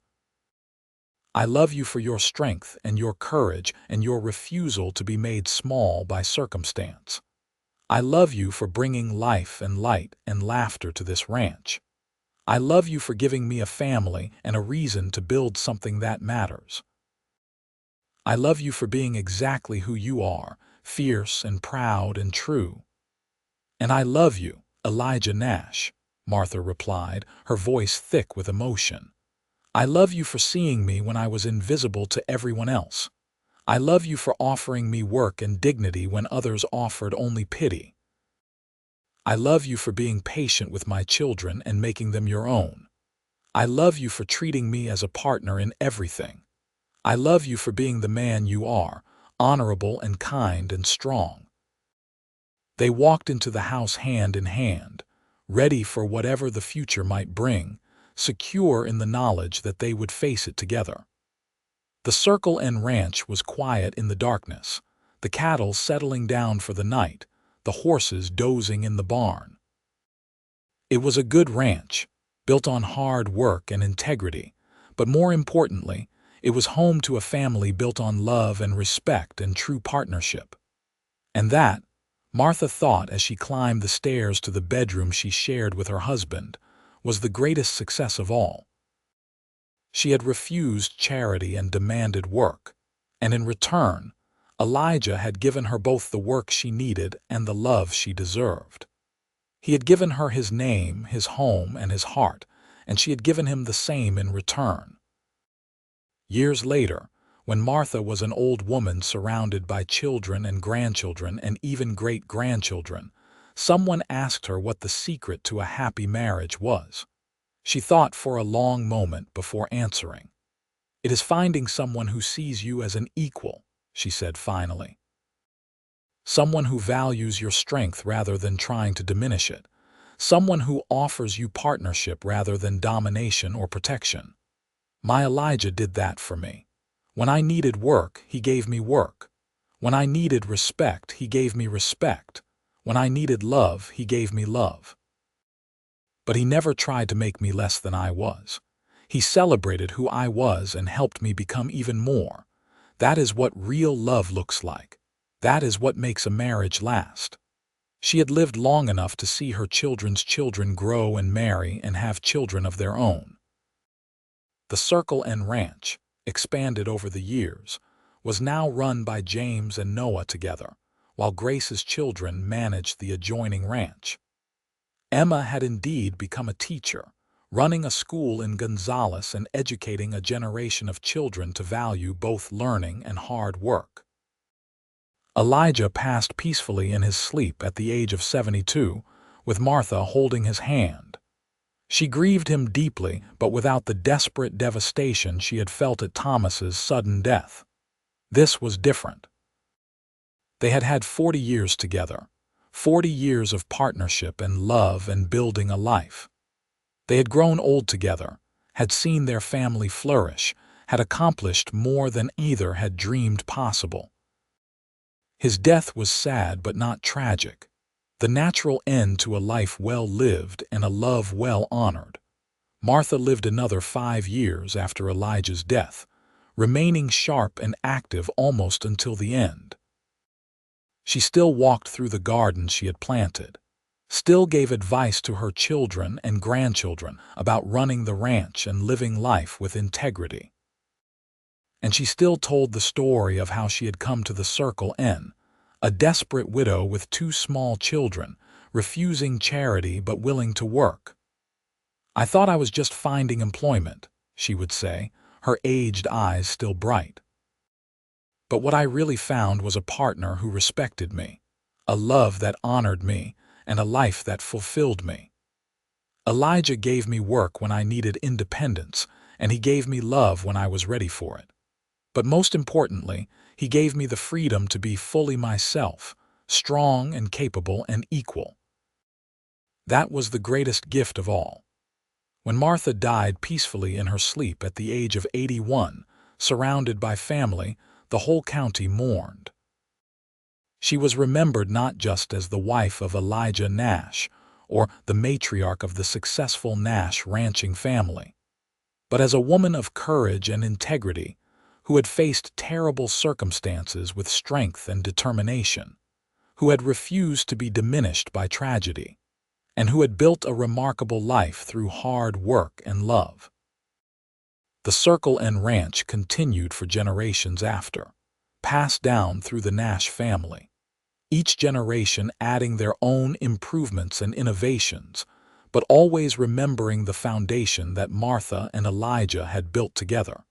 "I love you for your strength and your courage and your refusal to be made small by circumstance. I love you for bringing life and light and laughter to this ranch. I love you for giving me a family and a reason to build something that matters. I love you for being exactly who you are, fierce and proud and true." "And I love you, Elijah Nash," Martha replied, her voice thick with emotion. "I love you for seeing me when I was invisible to everyone else. I love you for offering me work and dignity when others offered only pity. I love you for being patient with my children and making them your own. I love you for treating me as a partner in everything. I love you for being the man you are, honorable and kind and strong." They walked into the house hand in hand, ready for whatever the future might bring, secure in the knowledge that they would face it together. The Circle N Ranch was quiet in the darkness, the cattle settling down for the night, the horses dozing in the barn. It was a good ranch, built on hard work and integrity, but more importantly, it was home to a family built on love and respect and true partnership. And that, Martha thought as she climbed the stairs to the bedroom she shared with her husband, was the greatest success of all. She had refused charity and demanded work, and in return, Elijah had given her both the work she needed and the love she deserved. He had given her his name, his home, and his heart, and she had given him the same in return. Years later, when Martha was an old woman surrounded by children and grandchildren and even great-grandchildren, someone asked her what the secret to a happy marriage was. She thought for a long moment before answering. "It is finding someone who sees you as an equal," she said finally. "Someone who values your strength rather than trying to diminish it. Someone who offers you partnership rather than domination or protection. My Elijah did that for me. When I needed work, he gave me work. When I needed respect, he gave me respect. When I needed love, he gave me love. But he never tried to make me less than I was. He celebrated who I was and helped me become even more. That is what real love looks like. That is what makes a marriage last." She had lived long enough to see her children's children grow and marry and have children of their own. The Circle N Ranch, expanded over the years, was now run by James and Noah together, while Grace's children managed the adjoining ranch. Emma had indeed become a teacher, running a school in Gonzales and educating a generation of children to value both learning and hard work. Elijah passed peacefully in his sleep at the age of 72, with Martha holding his hand. She grieved him deeply, but without the desperate devastation she had felt at Thomas's sudden death. This was different. They had had 40 years together, 40 years of partnership and love and building a life. They had grown old together, had seen their family flourish, had accomplished more than either had dreamed possible. His death was sad but not tragic, the natural end to a life well lived and a love well honored. Martha lived another 5 years after Elijah's death, remaining sharp and active almost until the end. She still walked through the garden she had planted, still gave advice to her children and grandchildren about running the ranch and living life with integrity. And she still told the story of how she had come to the Circle N, a desperate widow with 2 small children, refusing charity but willing to work. "I thought I was just finding employment," she would say, her aged eyes still bright. "But what I really found was a partner who respected me, a love that honored me, and a life that fulfilled me. Elijah gave me work when I needed independence, and he gave me love when I was ready for it. But most importantly, he gave me the freedom to be fully myself, strong and capable and equal. That was the greatest gift of all." When Martha died peacefully in her sleep at the age of 81, surrounded by family, the whole county mourned. She was remembered not just as the wife of Elijah Nash, or the matriarch of the successful Nash ranching family, but as a woman of courage and integrity who had faced terrible circumstances with strength and determination, who had refused to be diminished by tragedy, and who had built a remarkable life through hard work and love. The Circle N Ranch continued for generations after, passed down through the Nash family, each generation adding their own improvements and innovations, but always remembering the foundation that Martha and Elijah had built together.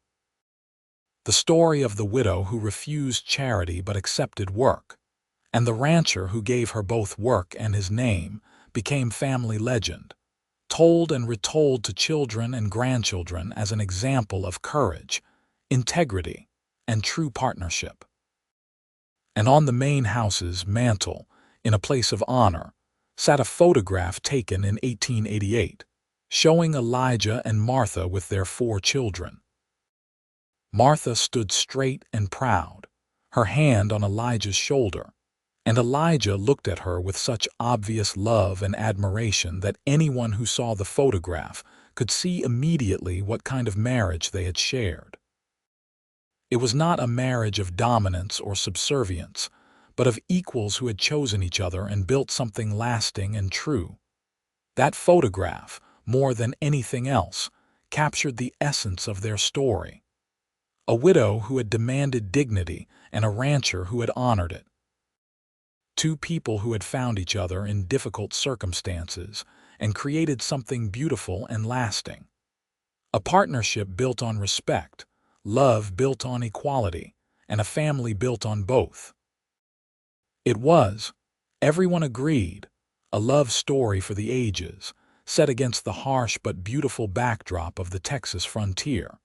The story of the widow who refused charity but accepted work, and the rancher who gave her both work and his name, became family legend, told and retold to children and grandchildren as an example of courage, integrity, and true partnership. And on the main house's mantel, in a place of honor, sat a photograph taken in 1888, showing Elijah and Martha with their 4 children. Martha stood straight and proud, her hand on Elijah's shoulder, and Elijah looked at her with such obvious love and admiration that anyone who saw the photograph could see immediately what kind of marriage they had shared. It was not a marriage of dominance or subservience, but of equals who had chosen each other and built something lasting and true. That photograph, more than anything else, captured the essence of their story. A widow who had demanded dignity and a rancher who had honored it. 2 people who had found each other in difficult circumstances and created something beautiful and lasting. A partnership built on respect, love built on equality, and a family built on both. It was, everyone agreed, a love story for the ages, set against the harsh but beautiful backdrop of the Texas frontier,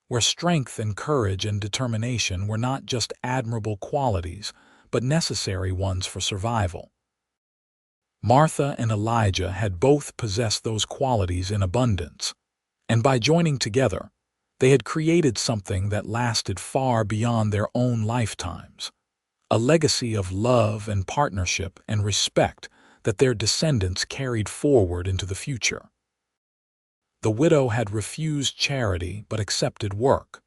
where strength and courage and determination were not just admirable qualities, but necessary ones for survival. Martha and Elijah had both possessed those qualities in abundance, and by joining together, they had created something that lasted far beyond their own lifetimes, a legacy of love and partnership and respect that their descendants carried forward into the future. The widow had refused charity but accepted work.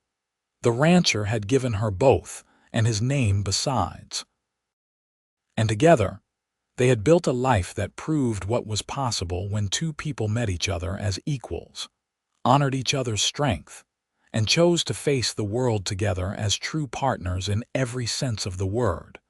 The rancher had given her both, and his name besides. And together, they had built a life that proved what was possible when 2 people met each other as equals, honored each other's strength, and chose to face the world together as true partners in every sense of the word.